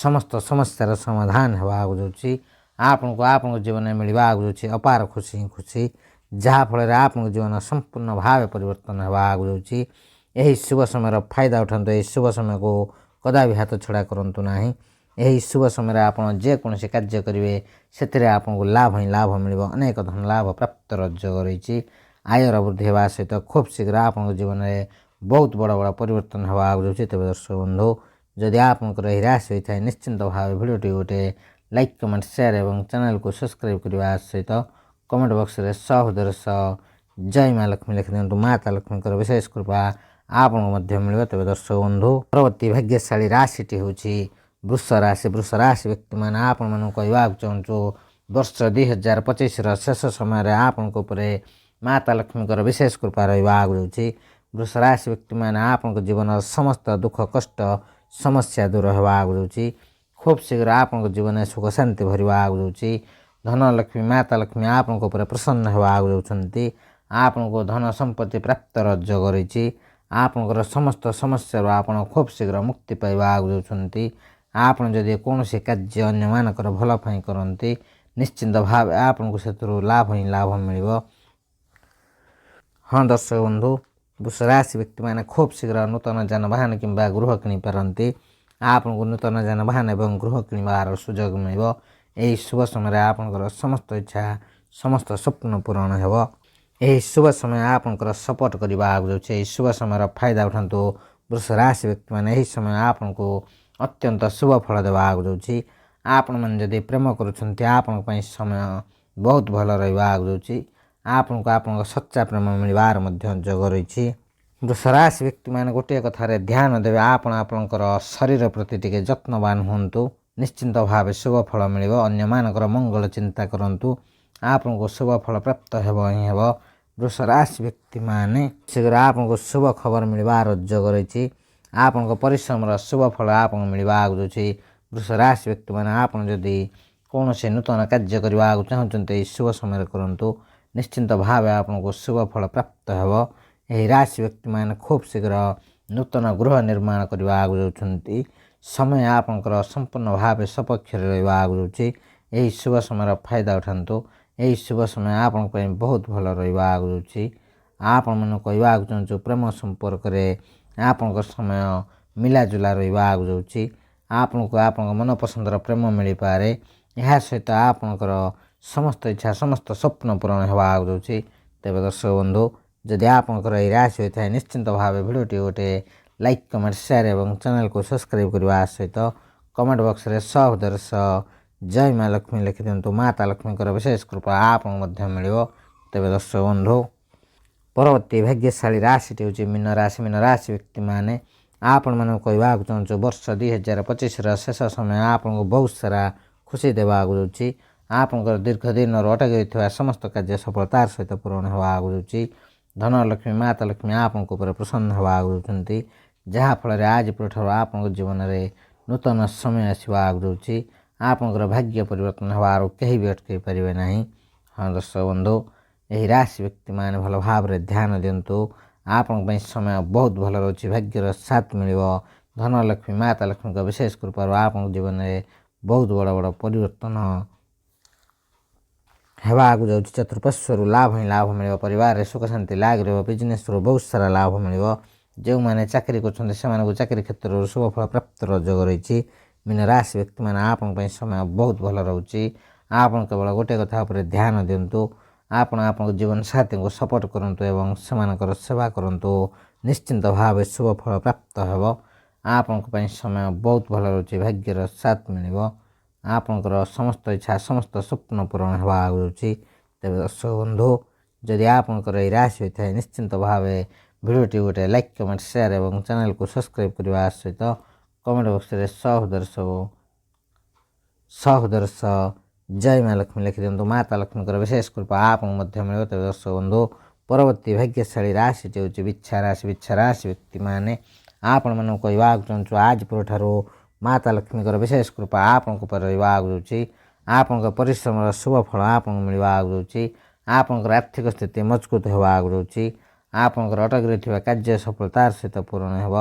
ସମସ୍ତ ସମସ୍ୟାର ସମାଧାନ ହେବା ଆଗଉଛି। ଆପଣଙ୍କୁ ଆପଣଙ୍କ ଜୀବନରେ ମିଳିବା ଆଗଉଛି ଅପାର ଖୁସି। ଯାହାଫଳରେ ଆପଣଙ୍କ ଜୀବନ ସମ୍ପୂର୍ଣ୍ଣ ଭାବେ ପରିବର୍ତ୍ତନ ହେବା ଆଗଉଛି। ଏହି ଶୁଭ ସମୟର ଫାଇଦା ଉଠାନ୍ତୁ। ଏହି ଶୁଭ ସମୟକୁ କଦାପି ହାତ ଛଡ଼ା କରନ୍ତୁ ନାହିଁ। ଏହି ଶୁଭ ସମୟରେ ଆପଣ ଯେକୌଣସି କାର୍ଯ୍ୟ କରିବେ ସେଥିରେ ଆପଣଙ୍କୁ ଲାଭ ହିଁ ଲାଭ ମିଳିବ। ଅନେକ ଧନ ଲାଭ ପ୍ରାପ୍ତର ଯୋଗ ରହିଛି। ଆୟର ବୃଦ୍ଧି ହେବା ସହିତ ଖୁବ୍ ଶୀଘ୍ର ଆପଣଙ୍କ ଜୀବନରେ ବହୁତ ବଡ଼ ବଡ଼ ପରିବର୍ତ୍ତନ ହେବା ଆଗଉଛି। ତେବେ ଦର୍ଶକ ବନ୍ଧୁ, ଯଦି ଆପଣଙ୍କର ଏହି ରାଶି ହୋଇଥାଏ ନିଶ୍ଚିନ୍ତ ଭାବେ ଭିଡ଼ିଓଟି ଗୋଟେ ଲାଇକ୍ କମେଣ୍ଟ ସେୟାର ଏବଂ ଚ୍ୟାନେଲକୁ ସବସ୍କ୍ରାଇବ୍ କରିବା ସହିତ କମେଣ୍ଟ ବକ୍ସରେ ହୃଦୟରେ ଜୟ ମା ଲକ୍ଷ୍ମୀ ଲେଖିଦିଅନ୍ତୁ। ମାତା ଲକ୍ଷ୍ମୀଙ୍କର ବିଶେଷ କୃପା ଆପଣଙ୍କୁ ମଧ୍ୟ ମିଳିବ। ତେବେ ଦର୍ଶକ ବନ୍ଧୁ, ପରବର୍ତ୍ତୀ ଭାଗ୍ୟଶାଳୀ ରାଶିଟି ହେଉଛି ବୃଷ ରାଶି। ବୃଷ ରାଶି ବ୍ୟକ୍ତିମାନେ ଆପଣମାନଙ୍କୁ କହିବାକୁ ଚାହୁଁଛୁ, ବର୍ଷ 2025ର ଶେଷ ସମୟରେ ଆପଣଙ୍କ ଉପରେ ମାତା ଲକ୍ଷ୍ମୀଙ୍କର ବିଶେଷ କୃପା ରହିବା ଆଗଉଛି। ବୃଷ ରାଶି ବ୍ୟକ୍ତିମାନେ ଆପଣଙ୍କ ଜୀବନର ସମସ୍ତ ଦୁଃଖ କଷ୍ଟ ସମସ୍ୟା ଦୂର ହେବା ଆଗଉଛି। ଖୁବ୍ ଶୀଘ୍ର ଆପଣଙ୍କ ଜୀବନରେ ସୁଖ ଶାନ୍ତି ଭରିବା ଆଗଉଛି। ଧନଲକ୍ଷ୍ମୀ ମାତା ଲକ୍ଷ୍ମୀ ଆପଣଙ୍କ ଉପରେ ପ୍ରସନ୍ନ ହେବା ଆଗଉଛନ୍ତି। ଆପଣଙ୍କୁ ଧନ ସମ୍ପତ୍ତି ପ୍ରାପ୍ତର ଯୋଗ ରହିଛି। ଆପଣଙ୍କର ସମସ୍ତ ସମସ୍ୟାରୁ ଆପଣ ଖୁବ୍ ଶୀଘ୍ର ମୁକ୍ତି ପାଇବା ଆଗଉଛନ୍ତି। ଆପଣ ଯଦି କୌଣସି କାର୍ଯ୍ୟ ଅନ୍ୟମାନଙ୍କର ଭଲ ପାଇଁ କରନ୍ତି ନିଶ୍ଚିନ୍ତ ଭାବେ ଆପଣଙ୍କୁ ସେଥିରୁ ଲାଭ ହିଁ ଲାଭ ମିଳିବ। ହଁ ଦର୍ଶକ ବନ୍ଧୁ, ବୃଷ ରାଶି ବ୍ୟକ୍ତିମାନେ ଖୁବ୍ ଶୀଘ୍ର ନୂତନ ଯାନବାହନ କିମ୍ବା ଗୃହ କିଣିପାରନ୍ତି। ଆପଣଙ୍କୁ ନୂତନ ଯାନବାହନ ଏବଂ ଗୃହ କିଣିବାର ସୁଯୋଗ ମିଳିବ। ଏହି ଶୁଭ ସମୟରେ ଆପଣଙ୍କର ସମସ୍ତ ଇଚ୍ଛା ସମସ୍ତ ସ୍ୱପ୍ନ ପୂରଣ ହେବ। ଏହି ଶୁଭ ସମୟ ଆପଣଙ୍କର ସପୋର୍ଟ କରିବା ଆଗଉଛି। ଏହି ଶୁଭ ସମୟର ଫାଇଦା ଉଠାନ୍ତୁ। ବୃଷ ରାଶି ବ୍ୟକ୍ତିମାନେ ଏହି ସମୟ ଆପଣଙ୍କୁ ଅତ୍ୟନ୍ତ ଶୁଭ ଫଳ ଦେବା ଆଗଉଛି। ଆପଣମାନେ ଯଦି ପ୍ରେମ କରୁଛନ୍ତି ଆପଣଙ୍କ ପାଇଁ ସମୟ ବହୁତ ଭଲ ରହିବା ଆଗଉଛି। ଆପଣଙ୍କୁ ଆପଣଙ୍କ ସଚ୍ଚା ପ୍ରେମ ମିଳିବାର ମଧ୍ୟ ଯୋଗ ରହିଛି। ବୃଷ ରାଶି ବ୍ୟକ୍ତିମାନେ ଗୋଟିଏ କଥାରେ ଧ୍ୟାନ ଦେବେ, ଆପଣ ଆପଣଙ୍କର ଶରୀର ପ୍ରତି ଟିକେ ଯତ୍ନବାନ ହୁଅନ୍ତୁ। ନିଶ୍ଚିନ୍ତ ଭାବେ ଶୁଭ ଫଳ ମିଳିବ। ଅନ୍ୟମାନଙ୍କର ମଙ୍ଗଳ ଚିନ୍ତା କରନ୍ତୁ। ଆପଣଙ୍କୁ ଶୁଭ ଫଳ ପ୍ରାପ୍ତ ହେବ ହିଁ ହେବ। ବୃଷ ରାଶି ବ୍ୟକ୍ତିମାନେ ଶୀଘ୍ର ଆପଣଙ୍କୁ ଶୁଭ ଖବର ମିଳିବାର ଯୋଗ ରହିଛି। ଆପଣଙ୍କ ପରିଶ୍ରମର ଶୁଭ ଫଳ ଆପଣଙ୍କୁ ମିଳିବା ଆଗଉଛି। ବୃଷ ରାଶି ବ୍ୟକ୍ତିମାନେ ଆପଣ ଯଦି କୌଣସି ନୂତନ କାର୍ଯ୍ୟ କରିବାକୁ ଚାହୁଁଛନ୍ତି ଏହି ଶୁଭ ସମୟରେ କରନ୍ତୁ। ନିଶ୍ଚିନ୍ତ ଭାବେ ଆପଣଙ୍କୁ ଶୁଭ ଫଳ ପ୍ରାପ୍ତ ହେବ। ଏହି ରାଶି ବ୍ୟକ୍ତିମାନେ ଖୁବ୍ ଶୀଘ୍ର ନୂତନ ଗୃହ ନିର୍ମାଣ କରିବା ଆଗକୁ ଯାଉଛନ୍ତି। ସମୟ ଆପଣଙ୍କର ସମ୍ପୂର୍ଣ୍ଣ ଭାବେ ସପକ୍ଷରେ ରହିବା ଆଗକୁ ଯାଉଛି। ଏହି ଶୁଭ ସମୟର ଫାଇଦା ଉଠାନ୍ତୁ। ଏହି ଶୁଭ ସମୟ ଆପଣଙ୍କ ପାଇଁ ବହୁତ ଭଲ ରହିବା ଆଗକୁ ଯାଉଛି। ଆପଣମାନଙ୍କୁ କହିବାକୁ ଚାହୁଁଛୁ ପ୍ରେମ ସମ୍ପର୍କରେ ଆପଣଙ୍କ ସମୟ ମିଲାଜୁଲା ରହିବା ଆଗକୁ ଯାଉଛି। ଆପଣଙ୍କୁ ଆପଣଙ୍କ ମନପସନ୍ଦର ପ୍ରେମ ମିଳିପାରେ। ଏହା ସହିତ ଆପଣଙ୍କର ସମସ୍ତ ଇଚ୍ଛା ସମସ୍ତ ସ୍ୱପ୍ନ ପୂରଣ ହେବା ଆଗକୁ ଯାଉଛି। ତେବେ ଦର୍ଶକ ବନ୍ଧୁ, ଯଦି ଆପଣଙ୍କର ଏହି ରାଶି ହୋଇଥାଏ ନିଶ୍ଚିନ୍ତ ଭାବେ ଭିଡ଼ିଓଟି ଗୋଟେ ଲାଇକ୍ କମେଣ୍ଟ ସେୟାର ଏବଂ ଚ୍ୟାନେଲକୁ ସବସ୍କ୍ରାଇବ୍ କରିବା ସହିତ କମେଣ୍ଟ ବକ୍ସରେ ସହୃଦୟର ଜୟ ମା ଲକ୍ଷ୍ମୀ ଲେଖିଦିଅନ୍ତୁ। ମାତା ଲକ୍ଷ୍ମୀଙ୍କର ବିଶେଷ କୃପା ଆପଣଙ୍କୁ ମଧ୍ୟ ମିଳିବ। ତେବେ ଦର୍ଶକ ବନ୍ଧୁ, ପରବର୍ତ୍ତୀ ଭାଗ୍ୟଶାଳୀ ରାଶିଟି ହେଉଛି ମୀନ ରାଶି। ମୀନ ରାଶି ବ୍ୟକ୍ତିମାନେ ଆପଣମାନଙ୍କୁ କହିବାକୁ ଚାହୁଁଛୁ ବର୍ଷ 2025ର ଶେଷ ସମୟ ଆପଣଙ୍କୁ ବହୁତ ସାରା ଖୁସି ଦେବାକୁ ଯାଉଛି। ଆପଣଙ୍କର ଦୀର୍ଘ ଦିନରୁ ଅଟକି ରହିଥିବା ସମସ୍ତ କାର୍ଯ୍ୟ ସଫଳତାର ସହିତ ପୂରଣ ହେବା ଆଗକୁ ଯାଉଛି। ଧନଲକ୍ଷ୍ମୀ ମାତା ଲକ୍ଷ୍ମୀ ଆପଣଙ୍କ ଉପରେ ପ୍ରସନ୍ନ ହେବା ଆଗକୁ ଯାଉଛନ୍ତି, ଯାହାଫଳରେ ଆଜି ପରଠାରୁ ଆପଣଙ୍କ ଜୀବନରେ ନୂତନ ସମୟ ଆସିବା ଆଗକୁ ଯାଉଛି। ଆପଣଙ୍କର ଭାଗ୍ୟ ପରିବର୍ତ୍ତନ ହେବାରୁ କେହି ବି ଅଟକାଇ ପାରିବେ ନାହିଁ। ହଁ ଦର୍ଶକ ବନ୍ଧୁ, ଏହି ରାଶି ବ୍ୟକ୍ତିମାନେ ଭଲ ଭାବରେ ଧ୍ୟାନ ଦିଅନ୍ତୁ। ଆପଣଙ୍କ ପାଇଁ ସମୟ ବହୁତ ଭଲ ରହୁଛି। ଭାଗ୍ୟର ସାଥ ମିଳିବ। ଧନଲକ୍ଷ୍ମୀ ମାତା ଲକ୍ଷ୍ମୀଙ୍କ ବିଶେଷ କୃପାରୁ ଆପଣଙ୍କ ଜୀବନରେ ବହୁତ ବଡ଼ ବଡ଼ ପରିବର୍ତ୍ତନ ହେବା ଆଗକୁ ଯାଉଛି। ଚତୁଃପାର୍ଶ୍ୱରୁ ଲାଭ ହିଁ ଲାଭ ମିଳିବ। ପରିବାରରେ ସୁଖ ଶାନ୍ତି ଲାଗି ରହିବ। ବିଜନେସ୍ରୁ ବହୁତ ସାରା ଲାଭ ମିଳିବ। ଯେଉଁମାନେ ଚାକିରି କରୁଛନ୍ତି ସେମାନଙ୍କୁ ଚାକିରି କ୍ଷେତ୍ରରୁ ଶୁଭଫଳ ପ୍ରାପ୍ତିର ଯୋଗ ରହିଛି। ମୀନ ରାଶି ବ୍ୟକ୍ତିମାନେ ଆପଣଙ୍କ ପାଇଁ ସମୟ ବହୁତ ଭଲ ରହୁଛି। ଆପଣ କେବଳ ଗୋଟିଏ କଥା ଉପରେ ଧ୍ୟାନ ଦିଅନ୍ତୁ। ଆପଣ ଆପଣଙ୍କ ଜୀବନସାଥୀଙ୍କୁ ସପୋର୍ଟ କରନ୍ତୁ ଏବଂ ସେମାନଙ୍କର ସେବା କରନ୍ତୁ। ନିଶ୍ଚିନ୍ତ ଭାବେ ଶୁଭ ଫଳ ପ୍ରାପ୍ତ ହେବ। ଆପଣଙ୍କ ପାଇଁ ସମୟ ବହୁତ ଭଲ ରହୁଛି। ଭାଗ୍ୟର ସାଥ ମିଳିବ। ଆପଣଙ୍କର ସମସ୍ତ ଇଚ୍ଛା ସମସ୍ତ ସ୍ୱପ୍ନ ପୂରଣ ହେବା ଆଗକୁ ଯାଉଛି। ତେବେ ଦର୍ଶକ ବନ୍ଧୁ, ଯଦି ଆପଣଙ୍କର ଏହି ରାଶି ହୋଇଥାଏ ନିଶ୍ଚିନ୍ତ ଭାବେ ଭିଡ଼ିଓଟି ଗୋଟେ ଲାଇକ୍ କମେଣ୍ଟ ସେୟାର ଏବଂ ଚ୍ୟାନେଲକୁ ସବସ୍କ୍ରାଇବ୍ କରିବା ସହିତ କମେଣ୍ଟ ବକ୍ସରେ ସହୃଦୟର ଜୟ ମା ଲକ୍ଷ୍ମୀ ଲେଖିଦିଅନ୍ତୁ। ମାତା ଲକ୍ଷ୍ମୀଙ୍କର ବିଶେଷ କୃପା ଆପଣଙ୍କୁ ମଧ୍ୟ ମିଳିବ। ତେବେ ଦର୍ଶକ ବନ୍ଧୁ, ପରବର୍ତ୍ତୀ ଭାଗ୍ୟଶାଳୀ ରାଶିଟି ହେଉଛି ବିଛା ରାଶି। ବିଛା ରାଶି ବ୍ୟକ୍ତିମାନେ ଆପଣମାନଙ୍କୁ କହିବାକୁ ଚାହୁଁଛୁ ଆଜି ପରଠାରୁ ମାତା ଲକ୍ଷ୍ମୀଙ୍କର ବିଶେଷ କୃପା ଆପଣଙ୍କ ଉପରେ ରହିବା ଆଗକୁ ଯାଉଛି। ଆପଣଙ୍କ ପରିଶ୍ରମର ଶୁଭ ଫଳ ଆପଣଙ୍କୁ ମିଳିବା ଆଗକୁ ଯାଉଛି। ଆପଣଙ୍କର ଆର୍ଥିକ ସ୍ଥିତି ମଜବୁତ ହେବା ଆଗକୁ ଯାଉଛି। ଆପଣଙ୍କର ଅଟକି ରହିଥିବା କାର୍ଯ୍ୟ ସଫଳତାର ସହିତ ପୂରଣ ହେବ।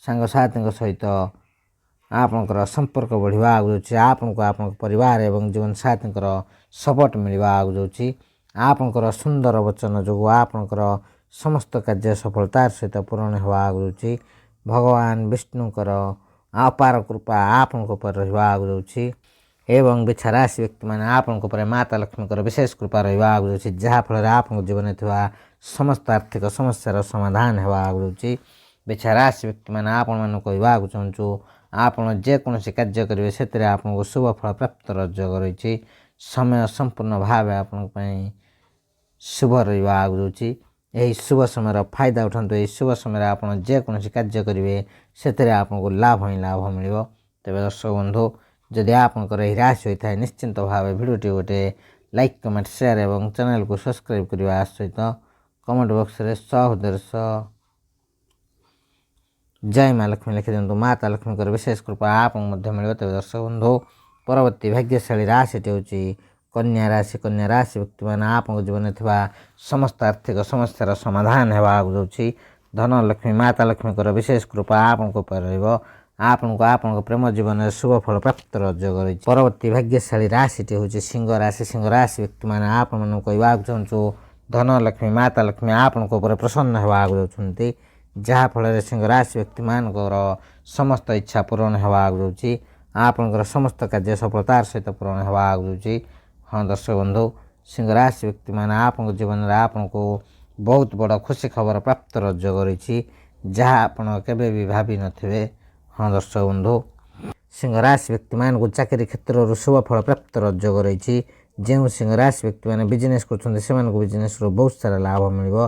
ସାଙ୍ଗସାଥୀଙ୍କ ସହିତ ଆପଣଙ୍କର ସମ୍ପର୍କ ବଢ଼ିବା ଆଗକୁ ଯାଉଛି। ଆପଣଙ୍କୁ ଆପଣଙ୍କ ପରିବାର ଏବଂ ଜୀବନସାଥୀଙ୍କର ସପୋର୍ଟ ମିଳିବା ଆଗକୁ ଯାଉଛି। ଆପଣଙ୍କର ସୁନ୍ଦର ବଚନ ଯୋଗୁଁ ଆପଣଙ୍କର ସମସ୍ତ କାର୍ଯ୍ୟ ସଫଳତାର ସହିତ ପୂରଣ ହେବା ଆଗକୁ ଯାଉଛି। ଭଗବାନ ବିଷ୍ଣୁଙ୍କର ଅପାର କୃପା ଆପଣଙ୍କ ଉପରେ ରହିବା ଆଗକୁ ଯାଉଛି ଏବଂ ବିଛା ରାଶି ବ୍ୟକ୍ତିମାନେ ଆପଣଙ୍କ ଉପରେ ମାତା ଲକ୍ଷ୍ମୀଙ୍କର ବିଶେଷ କୃପା ରହିବା ଆଗକୁ ଯାଉଛି, ଯାହାଫଳରେ ଆପଣଙ୍କ ଜୀବନରେ ଥିବା ସମସ୍ତ ଆର୍ଥିକ ସମସ୍ୟାର ସମାଧାନ ହେବା ଆଗକୁ ଯାଉଛି। ବିଛା ରାଶି ବ୍ୟକ୍ତିମାନେ ଆପଣମାନଙ୍କୁ କହିବାକୁ ଚାହୁଁଛୁ ଆପଣ ଯେକୌଣସି କାର୍ଯ୍ୟ କରିବେ ସେଥିରେ ଆପଣଙ୍କୁ ଶୁଭ ଫଳ ପ୍ରାପ୍ତର ଯୋଗ ରହିଛି। ସମୟ ସମ୍ପୂର୍ଣ୍ଣ ଭାବେ ଆପଣଙ୍କ ପାଇଁ ଶୁଭ ରହିବା ଆଗକୁ ଯାଉଛି। ଏହି ଶୁଭ ସମୟର ଫାଇଦା ଉଠାନ୍ତୁ। ଏହି ଶୁଭ ସମୟରେ ଆପଣ ଯେକୌଣସି କାର୍ଯ୍ୟ କରିବେ ସେଥିରେ ଆପଣଙ୍କୁ ଲାଭ ହିଁ ଲାଭ ମିଳିବ। ତେବେ ଦର୍ଶକ ବନ୍ଧୁ, ଯଦି ଆପଣଙ୍କର ଏହି ରାଶି ହୋଇଥାଏ ନିଶ୍ଚିନ୍ତ ଭାବେ ଭିଡ଼ିଓଟି ଗୋଟେ ଲାଇକ୍ କମେଣ୍ଟ ସେୟାର ଏବଂ ଚ୍ୟାନେଲକୁ ସବସ୍କ୍ରାଇବ୍ କରିବା ସହିତ କମେଣ୍ଟ ବକ୍ସରେ ସହୃଦୟର ଜୟ ମା ଲକ୍ଷ୍ମୀ ଲେଖିଦିଅନ୍ତୁ। ମାତା ଲକ୍ଷ୍ମୀଙ୍କର ବିଶେଷ କୃପା ଆପଣଙ୍କୁ ମଧ୍ୟ ମିଳିବ। ତେବେ ଦର୍ଶକ ବନ୍ଧୁ, ପରବର୍ତ୍ତୀ ଭାଗ୍ୟଶାଳୀ ରାଶିଟି ହେଉଛି କନ୍ୟା ରାଶି। କନ୍ୟା ରାଶି ବ୍ୟକ୍ତିମାନେ ଆପଣଙ୍କ ଜୀବନରେ ଥିବା ସମସ୍ତ ଆର୍ଥିକ ସମସ୍ୟାର ସମାଧାନ ହେବା ଆଗକୁ ଯାଉଛି। ଧନଲକ୍ଷ୍ମୀ ମାତା ଲକ୍ଷ୍ମୀଙ୍କର ବିଶେଷ କୃପା ଆପଣଙ୍କ ଉପରେ ରହିବ। ଆପଣଙ୍କୁ ଆପଣଙ୍କ ପ୍ରେମ ଜୀବନରେ ଶୁଭ ଫଳ ପ୍ରାପ୍ତିର ଯୋଗ ରହିଛି। ପରବର୍ତ୍ତୀ ଭାଗ୍ୟଶାଳୀ ରାଶିଟି ହେଉଛି ସିଂହ ରାଶି। ସିଂହ ରାଶି ବ୍ୟକ୍ତିମାନେ ଆପଣମାନଙ୍କୁ କହିବାକୁ ଚାହୁଁଛୁ ଧନଲକ୍ଷ୍ମୀ ମାତା ଲକ୍ଷ୍ମୀ ଆପଣଙ୍କ ଉପରେ ପ୍ରସନ୍ନ ହେବା ଆଗକୁ ଯାଉଛନ୍ତି, ଯାହାଫଳରେ ସିଂହ ରାଶି ବ୍ୟକ୍ତିମାନଙ୍କର ସମସ୍ତ ଇଚ୍ଛା ପୂରଣ ହେବା ଆଗକୁ ଯାଉଛି। ଆପଣଙ୍କର ସମସ୍ତ କାର୍ଯ୍ୟ ସଫଳତାର ସହିତ ପୂରଣ ହେବା ଆଗକୁ ଯାଉଛି। ହଁ ଦର୍ଶକ ବନ୍ଧୁ, ସିଂହ ରାଶି ବ୍ୟକ୍ତିମାନେ ଆପଣଙ୍କ ଜୀବନରେ ଆପଣଙ୍କୁ ବହୁତ ବଡ଼ ଖୁସି ଖବର ପ୍ରାପ୍ତର ଯୋଗ ରହିଛି, ଯାହା ଆପଣ କେବେ ବି ଭାବିନଥିବେ। ହଁ ଦର୍ଶକ ବନ୍ଧୁ, ସିଂହ ରାଶି ବ୍ୟକ୍ତିମାନଙ୍କୁ ଚାକିରି କ୍ଷେତ୍ରରୁ ଶୁଭ ଫଳ ପ୍ରାପ୍ତର ଯୋଗ ରହିଛି। ଯେଉଁ ସିଂହ ରାଶି ବ୍ୟକ୍ତିମାନେ ବିଜନେସ୍ କରୁଛନ୍ତି ସେମାନଙ୍କୁ ବିଜନେସ୍ରୁ ବହୁତ ସାରା ଲାଭ ମିଳିବ।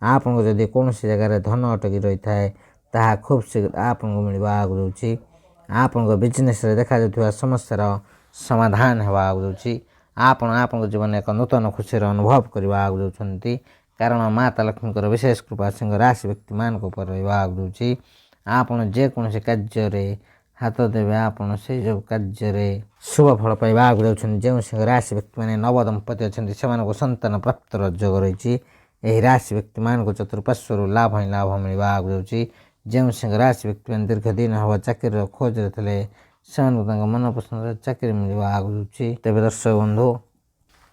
ଆପଣଙ୍କୁ ଯଦି କୌଣସି ଜାଗାରେ ଧନ ଅଟକି ରହିଥାଏ ତାହା ଖୁବ୍ ଶୀଘ୍ର ଆପଣଙ୍କୁ ମିଳିବା ଆଗକୁ ଯାଉଛି। ଆପଣଙ୍କ ବିଜନେସ୍ରେ ଦେଖାଯାଉଥିବା ସମସ୍ୟାର ସମାଧାନ ହେବା ଆଗକୁ ଯାଉଛି। ଆପଣ ଆପଣଙ୍କ ଜୀବନରେ ଏକ ନୂତନ ଖୁସିର ଅନୁଭବ କରିବା ଆଗକୁ ଯାଉଛନ୍ତି, କାରଣ ମାତା ଲକ୍ଷ୍ମୀଙ୍କର ବିଶେଷ କୃପା ସିଂହ ରାଶି ବ୍ୟକ୍ତିମାନଙ୍କ ଉପରେ ରହିବା ଆଗକୁ ଯାଉଛି। ଆପଣ ଯେକୌଣସି କାର୍ଯ୍ୟରେ ହାତ ଦେବେ ଆପଣ ସେଇ ଯେଉଁ କାର୍ଯ୍ୟରେ ଶୁଭ ଫଳ ପାଇବା ଆଗକୁ ଯାଉଛନ୍ତି। ଯେଉଁ ସିଂହ ରାଶି ବ୍ୟକ୍ତିମାନେ ନବଦମ୍ପତି ଅଛନ୍ତି ସେମାନଙ୍କୁ ସନ୍ତାନ ପ୍ରାପ୍ତର ଯୋଗ ରହିଛି। ଏହି ରାଶି ବ୍ୟକ୍ତିମାନଙ୍କୁ ଚତୁଃପାର୍ଶ୍ୱରୁ ଲାଭ ହିଁ ଲାଭ ମିଳିବାକୁ ଯାଉଛି। ଯେଉଁ ସିଂହ ରାଶି ବ୍ୟକ୍ତିମାନେ ଦୀର୍ଘ ଦିନ ହେବ ଚାକିରିର ଖୋଜରେ ଥିଲେ ସେମାନଙ୍କୁ ତାଙ୍କ ମନପସନ୍ଦର ଚାକିରି ମିଳିବାକୁ ଯାଉଛି। ତେବେ ଦର୍ଶକ ବନ୍ଧୁ,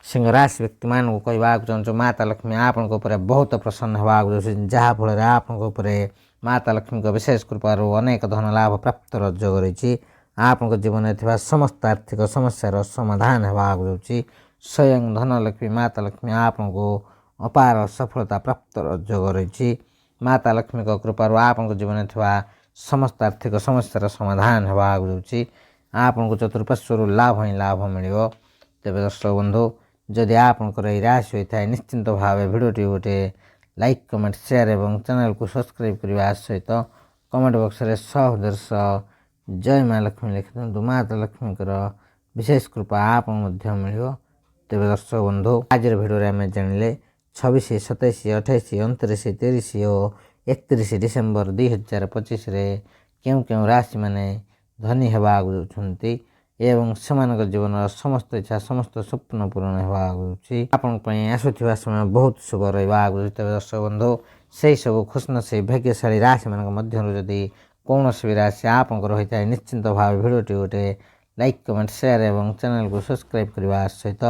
ସିଂହ ରାଶି ବ୍ୟକ୍ତିମାନଙ୍କୁ କହିବାକୁ ଚାହୁଁଛୁ ମାତା ଲକ୍ଷ୍ମୀ ଆପଣଙ୍କ ଉପରେ ବହୁତ ପ୍ରସନ୍ନ ହେବାକୁ ଯାଉଛି, ଯାହାଫଳରେ ଆପଣଙ୍କ ଉପରେ ମାତା ଲକ୍ଷ୍ମୀଙ୍କ ବିଶେଷ କୃପାରୁ ଅନେକ ଧନ ଲାଭ ପ୍ରାପ୍ତର ଯୋଗ ରହିଛି। ଆପଣଙ୍କ ଜୀବନରେ ଥିବା ସମସ୍ତ ଆର୍ଥିକ ସମସ୍ୟାର ସମାଧାନ ହେବାକୁ ଯାଉଛି। ସ୍ୱୟଂ ଧନଲକ୍ଷ୍ମୀ ମାତା ଲକ୍ଷ୍ମୀ ଆପଣଙ୍କୁ ଅପାର ସଫଳତା ପ୍ରାପ୍ତର ଯୋଗ ରହିଛି। ମାତା ଲକ୍ଷ୍ମୀଙ୍କ କୃପାରୁ ଆପଣଙ୍କ ଜୀବନରେ ଥିବା ସମସ୍ତ ଆର୍ଥିକ ସମସ୍ୟାର ସମାଧାନ ହେବାକୁ ଯାଉଛି। ଆପଣଙ୍କୁ ଚତୁଃପାର୍ଶ୍ୱରୁ ଲାଭ ହିଁ ଲାଭ ମିଳିବ। ତେବେ ଦର୍ଶକ ବନ୍ଧୁ, ଯଦି ଆପଣଙ୍କର ଏହି ରାଶି ହୋଇଥାଏ ନିଶ୍ଚିନ୍ତ ଭାବେ ଭିଡ଼ିଓଟି ଗୋଟେ ଲାଇକ୍, କମେଣ୍ଟ, ସେୟାର ଏବଂ ଚ୍ୟାନେଲକୁ ସବସ୍କ୍ରାଇବ୍ କରିବା ସହିତ କମେଣ୍ଟ ବକ୍ସରେ ସହୃଦୟର ସହ ଜୟ ମା ଲକ୍ଷ୍ମୀ ଲେଖିଦିଅନ୍ତୁ। ମାତା ଲକ୍ଷ୍ମୀଙ୍କର ବିଶେଷ କୃପା ଆପଣ ମଧ୍ୟ ମିଳିବ। ତେବେ ଦର୍ଶକ ବନ୍ଧୁ, ଆଜିର ଭିଡ଼ିଓରେ ଆମେ ଜାଣିଲେ 26, 27, 28, 29, 30 ଓ 31 ଡିସେମ୍ବର 2025ରେ କେଉଁ କେଉଁ ରାଶିମାନେ ଧନୀ ହେବାକୁ ଯାଉଛନ୍ତି ଏବଂ ସେମାନଙ୍କ ଜୀବନର ସମସ୍ତ ଇଚ୍ଛା ସମସ୍ତ ସ୍ୱପ୍ନ ପୂରଣ ହେବାକୁ ଯାଉଛି। ଆପଣଙ୍କ ପାଇଁ ଆସୁଥିବା ସମୟ ବହୁତ ଶୁଭ ରହିବାକୁ ଯାଉଛି। ତେବେ ଦର୍ଶକ ବନ୍ଧୁ, ସେହି ସବୁ ଖୁସିନସିବ ଭାଗ୍ୟଶାଳୀ ରାଶିମାନଙ୍କ ମଧ୍ୟରୁ ଯଦି କୌଣସି ବି ରାଶି ଆପଣଙ୍କର ହୋଇଥାଏ ନିଶ୍ଚିନ୍ତ ଭାବେ ଭିଡ଼ିଓଟି ଗୋଟେ ଲାଇକ୍, କମେଣ୍ଟ, ସେୟାର ଏବଂ ଚ୍ୟାନେଲକୁ ସବସ୍କ୍ରାଇବ୍ କରିବା ସହିତ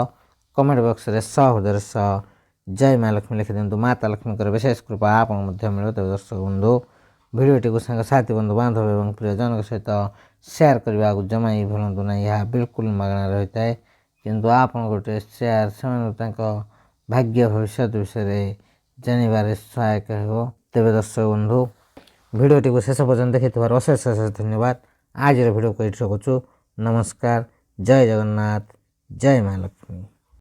କମେଣ୍ଟ ବକ୍ସରେ ସହୃଦୟର ସହ ଜୟ ମା ଲକ୍ଷ୍ମୀ ଲେଖିଦିଅନ୍ତୁ। ମାତା ଲକ୍ଷ୍ମୀଙ୍କର ବିଶେଷ କୃପା ଆପଣଙ୍କୁ ମଧ୍ୟ ମିଳିବ। ତେବେ ଦର୍ଶକ ବନ୍ଧୁ, ଭିଡ଼ିଓଟିକୁ ସାଙ୍ଗସାଥି ବନ୍ଧୁ ବାନ୍ଧବ ଏବଂ ପ୍ରିୟଜନଙ୍କ ସହିତ ସେୟାର କରିବାକୁ ଜମା ହିଁ ଭୁଲନ୍ତୁ ନାହିଁ। ଏହା ବିଲକୁଲ ମାଗଣାରେ ରହିଥାଏ, କିନ୍ତୁ ଆପଣ ଗୋଟେ ସେୟାର ସେମାନଙ୍କୁ ତାଙ୍କ ଭାଗ୍ୟ ଭବିଷ୍ୟତ ବିଷୟରେ ଜାଣିବାରେ ସହାୟକ ହେବ। ତେବେ ଦର୍ଶକ ବନ୍ଧୁ, ଭିଡ଼ିଓଟିକୁ ଶେଷ ପର୍ଯ୍ୟନ୍ତ ଦେଖିଥିବାରୁ ଅଶେଷ ଅଶେଷ ଧନ୍ୟବାଦ। ଆଜିର ଭିଡ଼ିଓକୁ ଏଇଠି ରଖୁଛୁ। ନମସ୍କାର, ଜୟ ଜଗନ୍ନାଥ, ଜୟ ମା ଲକ୍ଷ୍ମୀ।